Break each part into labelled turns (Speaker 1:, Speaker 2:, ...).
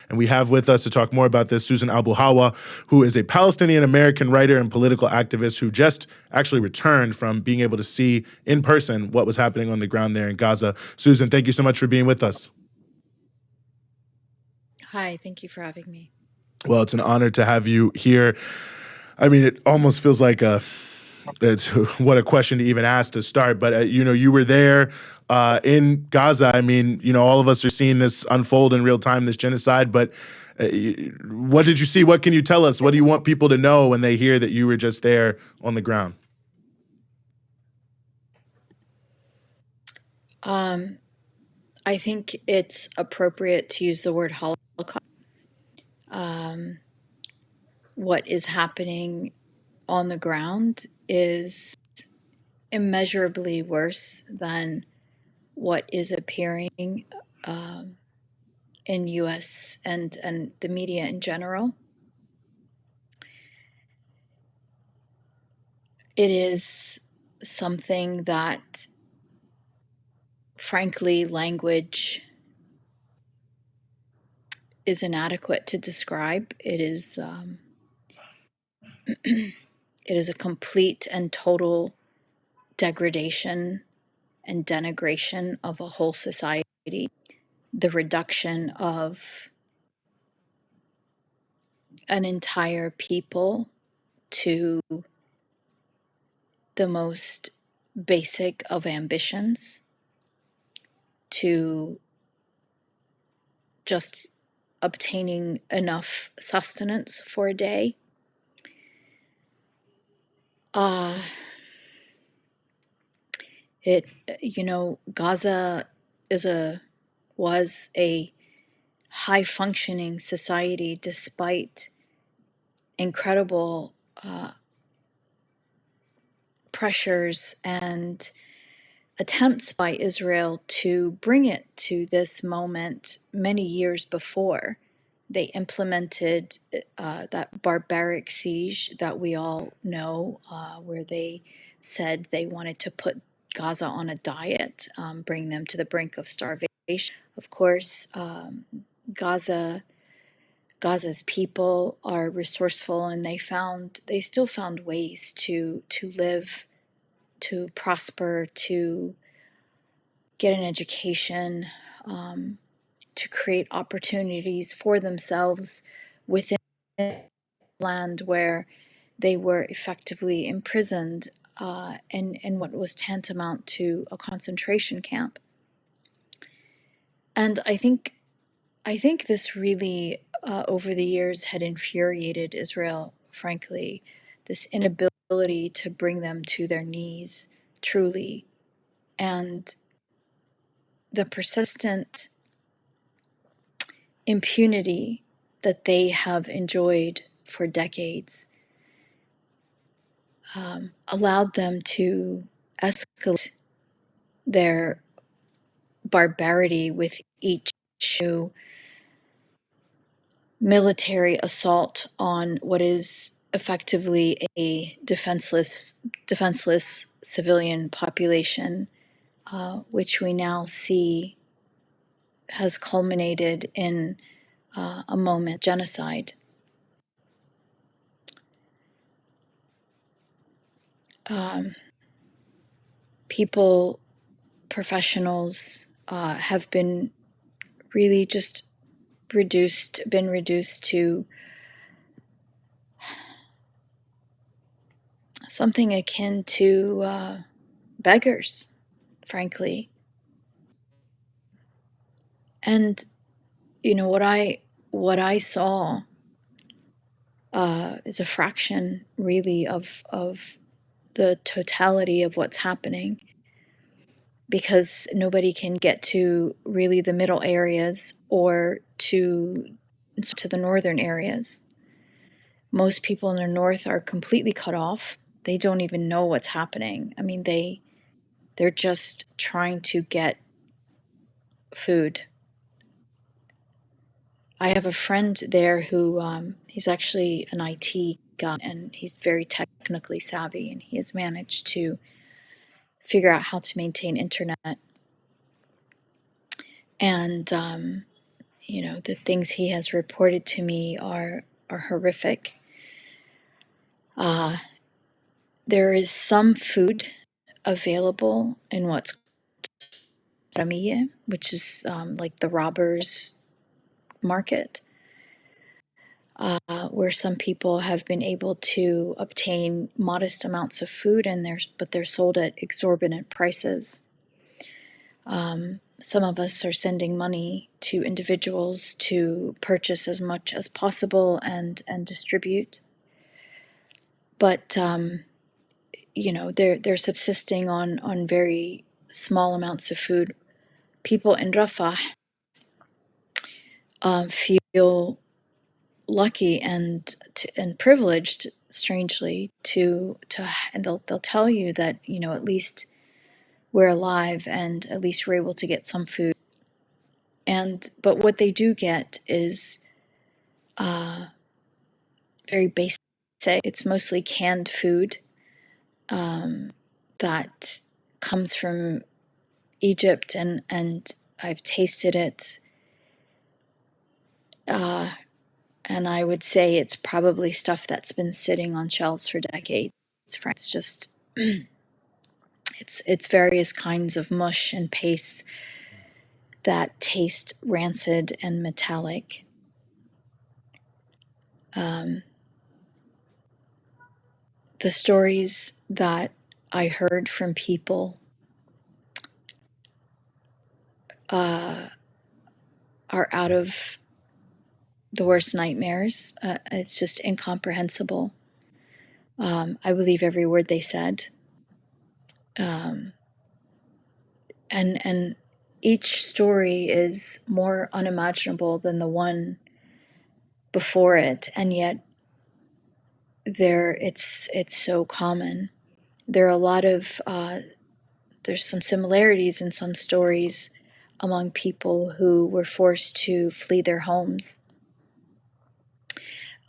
Speaker 1: And we have with us to talk more about this Susan Abulhawa, who is a Palestinian-American writer and political activist who just actually returned from being able to see in person what was happening on the ground there in Gaza. Susan, thank you so much for being with us.
Speaker 2: Hi, thank you for having me.
Speaker 1: Well, it's an honor to have you here. I mean, it almost feels like it's what a question to even ask to start. But, you were there in Gaza. I mean, all of us are seeing this unfold in real time, this genocide. But what did you see? What can you tell us? What do you want people to know when they hear that you were just there on the ground?
Speaker 2: I think it's appropriate to use the word Holocaust. What is happening on the ground is immeasurably worse than what is appearing in U.S. and the media in general. It is something that, frankly, language is inadequate to describe. It is it is a complete and total degradation and denigration of a whole society, the reduction of an entire people to the most basic of ambitions, to just obtaining enough sustenance for a day. Gaza was a high functioning society despite incredible pressures and attempts by Israel to bring it to this moment many years before. They implemented that barbaric siege that we all know, where they said they wanted to put Gaza on a diet, bring them to the brink of starvation. Of course, Gaza's people are resourceful, and they still found ways to live, to prosper, to get an education, to create opportunities for themselves within land where they were effectively imprisoned in what was tantamount to a concentration camp. And I think this really, over the years, had infuriated Israel, frankly, this inability to bring them to their knees, truly, and the persistent impunity that they have enjoyed for decades allowed them to escalate their barbarity with each new military assault on what is effectively a defenseless civilian population, which we now see has culminated in a moment genocide. People, professionals, have been really just been reduced to something akin to beggars, frankly. And what I saw is a fraction, really, of the totality of what's happening, because nobody can get to really the middle areas or to the northern areas. Most people in the north are completely cut off. They don't even know what's happening. I mean, they're just trying to get food. I have a friend there who he's actually an IT guy, and he's very technically savvy, and he has managed to figure out how to maintain internet. And the things he has reported to me are horrific. There is some food available in what's Ramiye, which is like the robbers market, where some people have been able to obtain modest amounts of food, but they're sold at exorbitant prices. Some of us are sending money to individuals to purchase as much as possible and distribute. But they're subsisting on very small amounts of food. People in Rafah feel lucky and privileged, strangely, and they'll tell you that at least we're alive and at least we're able to get some food. But what they do get is very basic. It's mostly canned food that comes from Egypt, and I've tasted it. And I would say it's probably stuff that's been sitting on shelves for decades. It's just, it's various kinds of mush and paste that taste rancid and metallic. The stories that I heard from people are out of the worst nightmares. It's just incomprehensible. I believe every word they said. And each story is more unimaginable than the one before it, and yet it's so common. There are a lot of there's some similarities in some stories among people who were forced to flee their homes.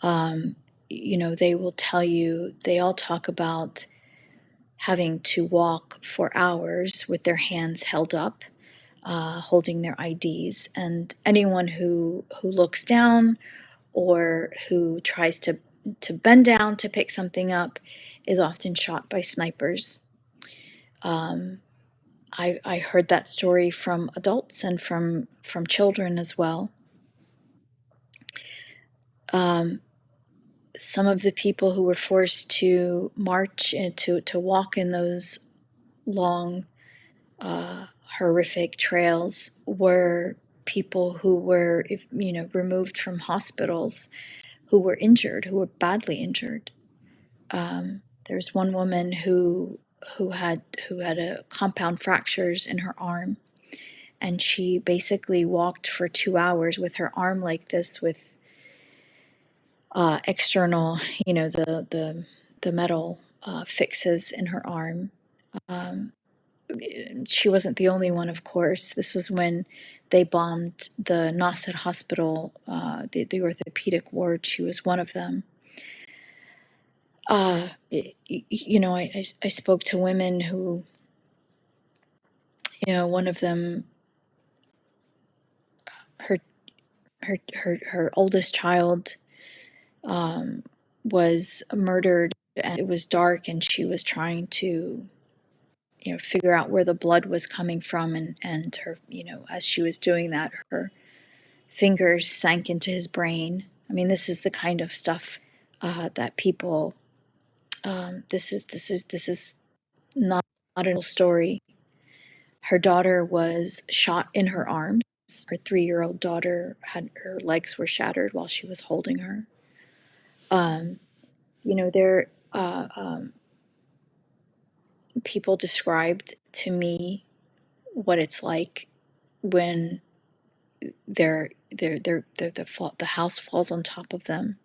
Speaker 2: They will tell you, they all talk about having to walk for hours with their hands held up, holding their IDs. And anyone who looks down or who tries to bend down to pick something up is often shot by snipers. I heard that story from adults and from children as well. Some of the people who were forced to march and to walk in those long, horrific trails were people who were, removed from hospitals, who were injured, who were badly injured. There's one woman who had a compound fractures in her arm, and she basically walked for 2 hours with her arm like this, with external, the metal fixes in her arm. She wasn't the only one, of course. This was when they bombed the Nasser hospital, the orthopedic ward. She was one of them. I spoke to women who, one of them, her oldest child was murdered, and it was dark, and she was trying to figure out where the blood was coming from, and her, as she was doing that, her fingers sank into his brain. I mean, this is the kind of stuff that people, this is not an old story. Her daughter was shot in her arms. Her 3-year-old daughter had her legs were shattered while she was holding her. People described to me what it's like when the house falls on top of them.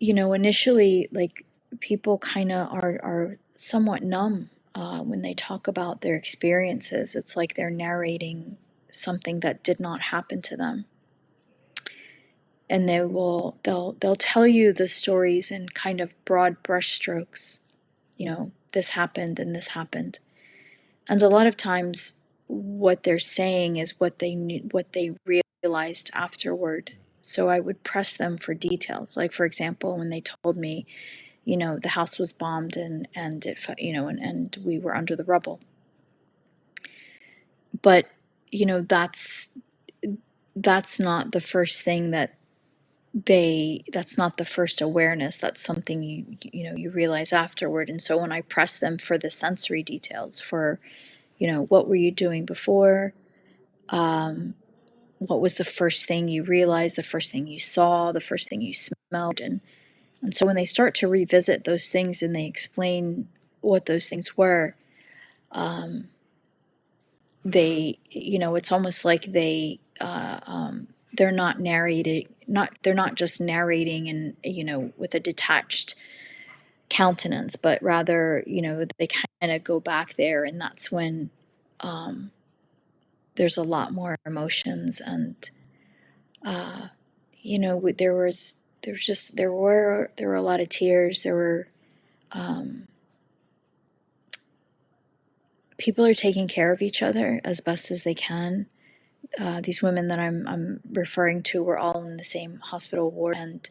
Speaker 2: Initially, like, people kind of are somewhat numb when they talk about their experiences. It's like they're narrating something that did not happen to them. And they'll tell you the stories in kind of broad brushstrokes. This happened and this happened. And a lot of times what they're saying is what they knew, what they realized afterward. So I would press them for details. Like, for example, when they told me, the house was bombed and it, and we were under the rubble. But, that's not the first thing that's not the first awareness. That's something you realize afterward. And so when I press them for the sensory details, for, what were you doing before? What was the first thing you realized, the first thing you saw, the first thing you smelled? And so when they start to revisit those things and they explain what those things were, it's almost like they're not narrating, they're not just narrating and, with a detached countenance, but rather, they kind of go back there, and that's when there's a lot more emotions. And there were a lot of tears. There were people are taking care of each other as best as they can. These women that I'm referring to were all in the same hospital ward, and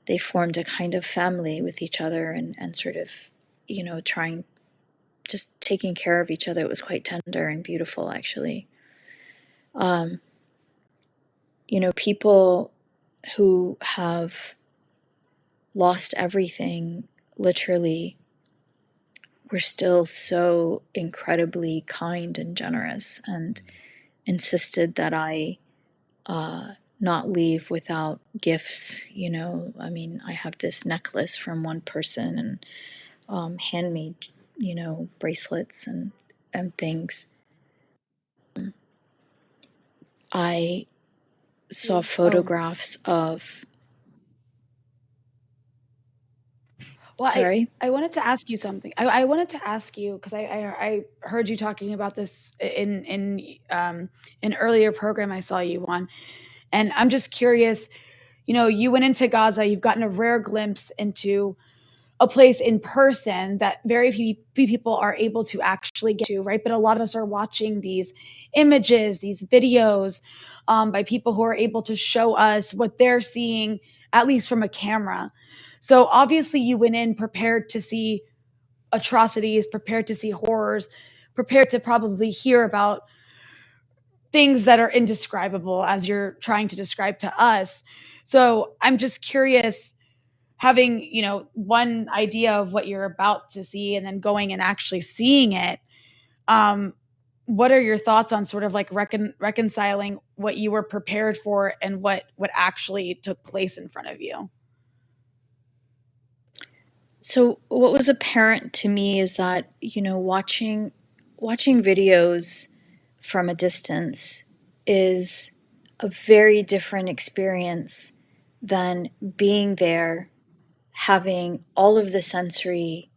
Speaker 2: they formed a kind of family with each other, and sort of, trying, just taking care of each other. It was quite tender and beautiful, actually. People who have lost everything, literally, were still so incredibly kind and generous, and insisted that I not leave without gifts. I mean, I have this necklace from one person, and handmade, bracelets and things. I saw photographs of.
Speaker 3: Well,
Speaker 2: Sorry.
Speaker 3: I wanted to ask you something. I wanted to ask you because I heard you talking about this in an earlier program I saw you on, and I'm just curious. You went into Gaza. You've gotten a rare glimpse into a place in person that very few people are able to actually get to, right? But a lot of us are watching these images, these videos, by people who are able to show us what they're seeing, at least from a camera. So obviously, you went in prepared to see atrocities, prepared to see horrors, prepared to probably hear about things that are indescribable as you're trying to describe to us. So I'm just curious, having one idea of what you're about to see and then going and actually seeing it. um what are your thoughts on sort of like reconciling what you were prepared for and what actually took place in front of you?
Speaker 2: So what was apparent to me is that, watching videos from a distance is a very different experience than being there, having all of the sensory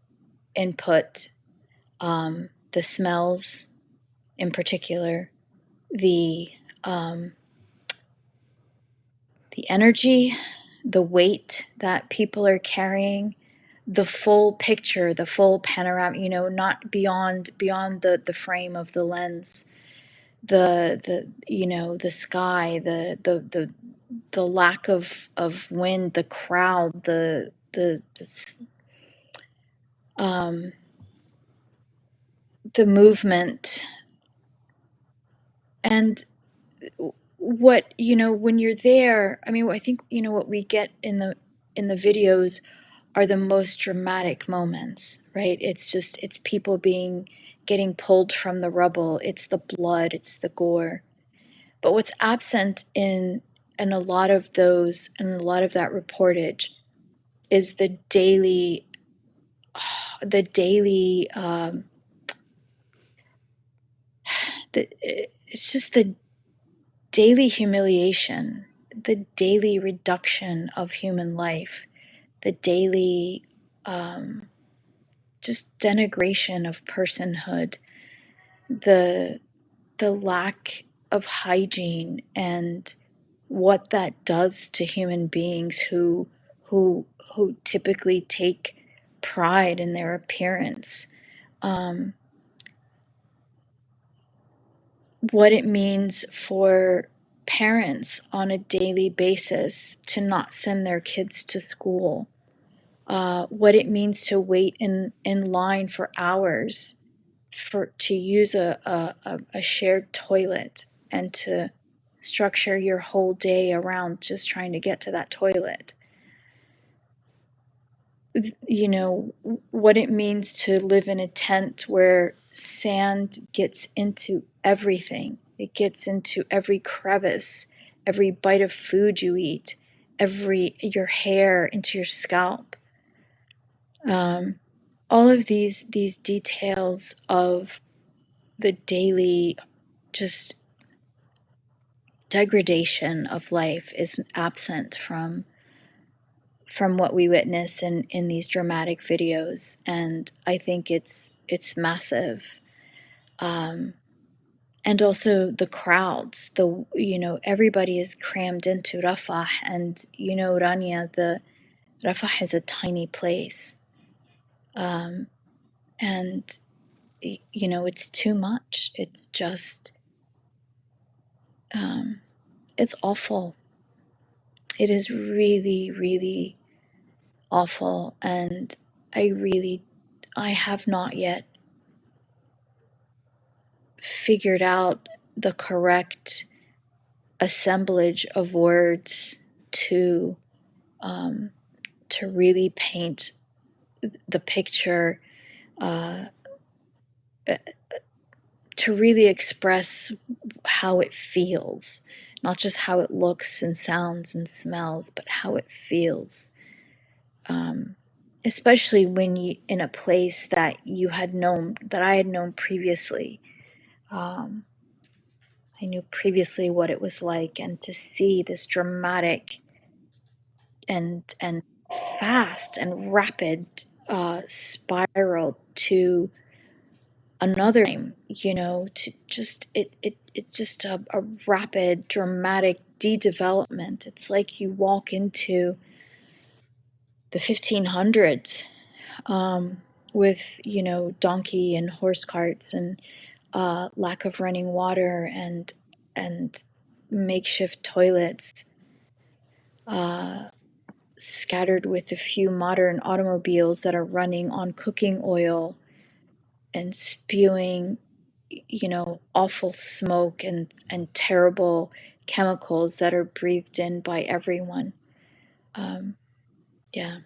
Speaker 2: input, the smells in particular, the the energy, the weight that people are carrying, the full picture, the full panorama, not beyond the frame of the lens, the sky, the lack of wind, the crowd, um, the movement. And what, when you're there, I mean, I think, what we get in the videos are the most dramatic moments, right? It's people getting pulled from the rubble. It's the blood, it's the gore. But what's absent in a lot of those, and a lot of that reportage, is the daily, it's just the daily humiliation, the daily reduction of human life, the daily, just denigration of personhood, the lack of hygiene, and what that does to human beings who typically take pride in their appearance. what it means for parents on a daily basis to not send their kids to school, what it means to wait in line for hours to use a shared toilet, and to structure your whole day around just trying to get to that toilet. You know, what it means to live in a tent where sand gets into everything. It gets into every crevice, every bite of food you eat, your hair, into your scalp. All of these details of the daily just degradation of life is absent from what we witness in these dramatic videos, and I think it's massive. And also the crowds, everybody is crammed into Rafah, and Rania, the Rafah is a tiny place, and it's too much. It's just it's awful. It is really, really awful, and I have not yet figured out the correct assemblage of words to really paint the picture, to really express how it feels, not just how it looks and sounds and smells, but how it feels. Especially when you in a place that I had known previously. I knew previously what it was like, and to see this dramatic and fast and rapid spiral to another time, to just it's just a rapid, dramatic de-development. It's like you walk into the 1500s, with donkey and horse carts, and lack of running water, and makeshift toilets, scattered with a few modern automobiles that are running on cooking oil and spewing awful smoke and terrible chemicals that are breathed in by everyone. Yeah.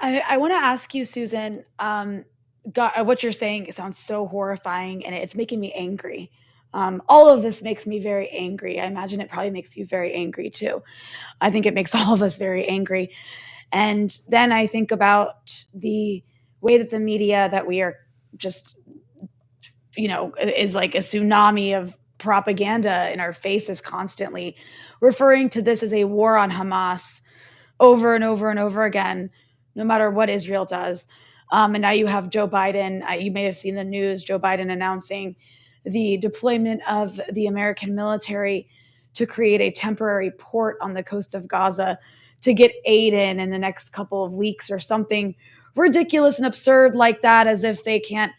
Speaker 3: I want to ask you, Susan, God, what you're saying sounds so horrifying, and it's making me angry. All of this makes me very angry. I imagine it probably makes you very angry too. I think it makes all of us very angry. And then I think about the way that the media that we are just, is like a tsunami of propaganda in our faces, constantly referring to this as a war on Hamas over and over and over again, no matter what Israel does. And now you have Joe Biden. You may have seen the news, Joe Biden announcing the deployment of the American military to create a temporary port on the coast of Gaza to get aid in the next couple of weeks, or something ridiculous and absurd like that, as if they can't,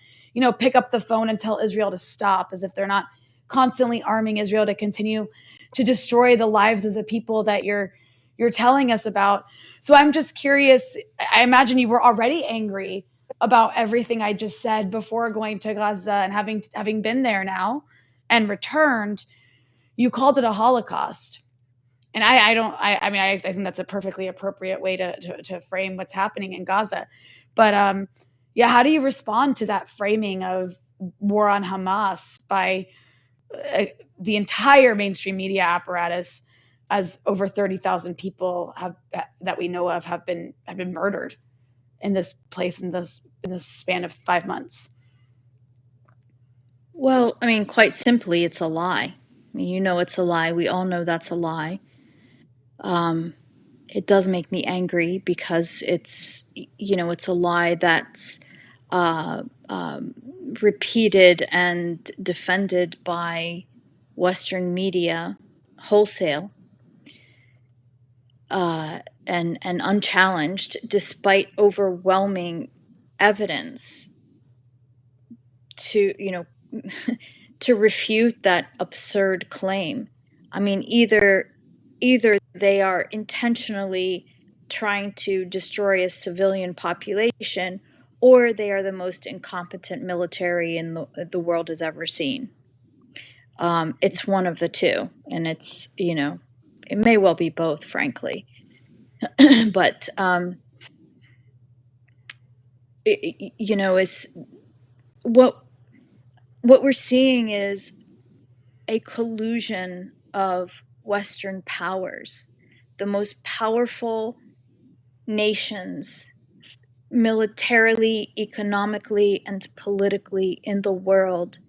Speaker 3: pick up the phone and tell Israel to stop, as if they're not constantly arming Israel to continue to destroy the lives of the people that you're telling us about. So I'm just curious. I imagine you were already angry about everything I just said before going to Gaza, and having been there now and returned, you called it a Holocaust. And I think that's a perfectly appropriate way to frame what's happening in Gaza. But yeah, how do you respond to that framing of war on Hamas by the entire mainstream media apparatus, as over 30,000 people that we know of have been murdered in this place in this span of 5 months?
Speaker 2: Well, I mean, quite simply, it's a lie. I mean, it's a lie. We all know that's a lie. It does make me angry because it's a lie that's repeated and defended by Western media wholesale, and unchallenged, despite overwhelming evidence to to refute that absurd claim. I mean, either they are intentionally trying to destroy a civilian population, or they are the most incompetent military in the world has ever seen. It's one of the two, and it's, it may well be both, frankly. But it's what we're seeing is a collusion of Western powers, the most powerful nations, militarily, economically, and politically in the world,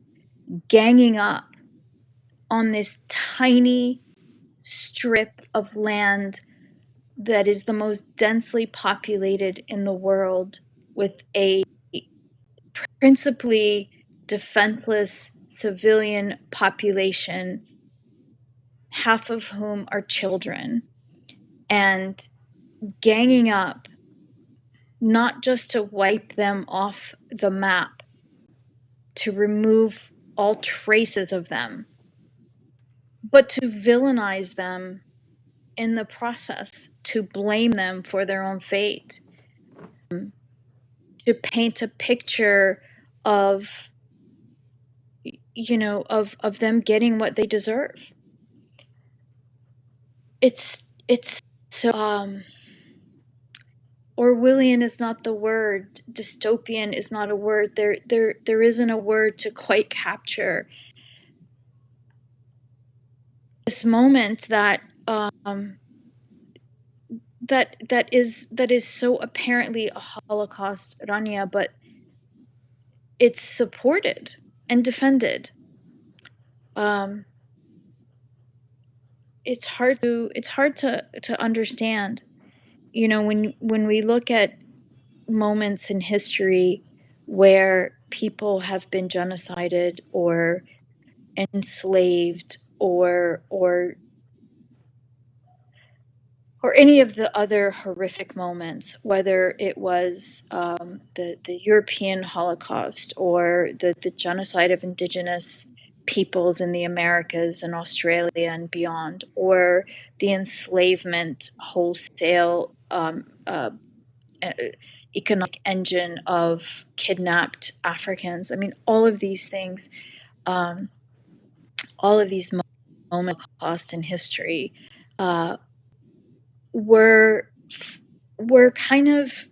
Speaker 2: ganging up on this tiny strip of land that is the most densely populated in the world, with a principally defenseless civilian population, half of whom are children, and ganging up not just to wipe them off the map, to remove all traces of them, but to villainize them in the process, to blame them for their own fate, to paint a picture of of them getting what they deserve. It's so Orwellian is not the word, dystopian is not a word. There isn't a word to quite capture this moment that that is so apparently a Holocaust, Rania, but it's supported and defended. It's hard to understand, when we look at moments in history where people have been genocided or enslaved or any of the other horrific moments, whether it was the European Holocaust or the genocide of indigenous peoples in the Americas and Australia and beyond, or the enslavement wholesale economic engine of kidnapped Africans. I mean, all of these things, all of these moments of Holocaust in history were kind of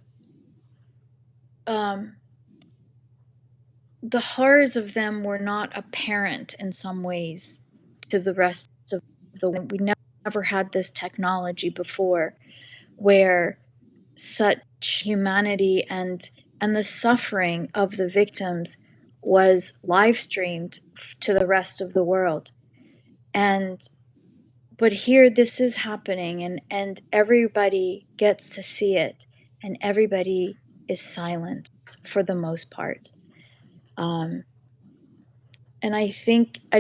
Speaker 2: the horrors of them were not apparent in some ways to the rest of the world. We never had this technology before where such humanity and the suffering of the victims was live streamed to the rest of the world. But here this is happening, and everybody gets to see it, and everybody is silent for the most part. And I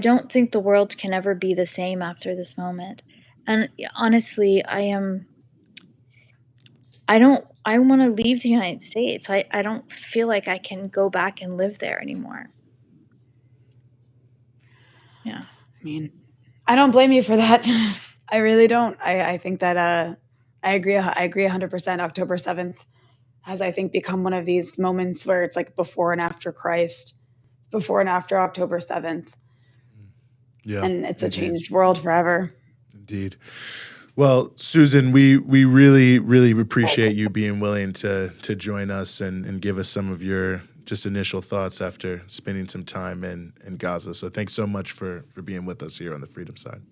Speaker 2: don't think the world can ever be the same after this moment. And honestly, I want to leave the United States. I don't feel like I can go back and live there anymore. Yeah.
Speaker 3: I mean, I don't blame you for that. I really don't. I think that I agree 100%. October 7th has, I think, become one of these moments where it's like before and after Christ. It's before and after October 7th.
Speaker 1: Yeah.
Speaker 3: And it's a changed world forever.
Speaker 1: Indeed. Well, Susan, we really, really appreciate you being willing to join us and give us some of your just initial thoughts after spending some time in Gaza. So thanks so much for being with us here on the Freedom Side.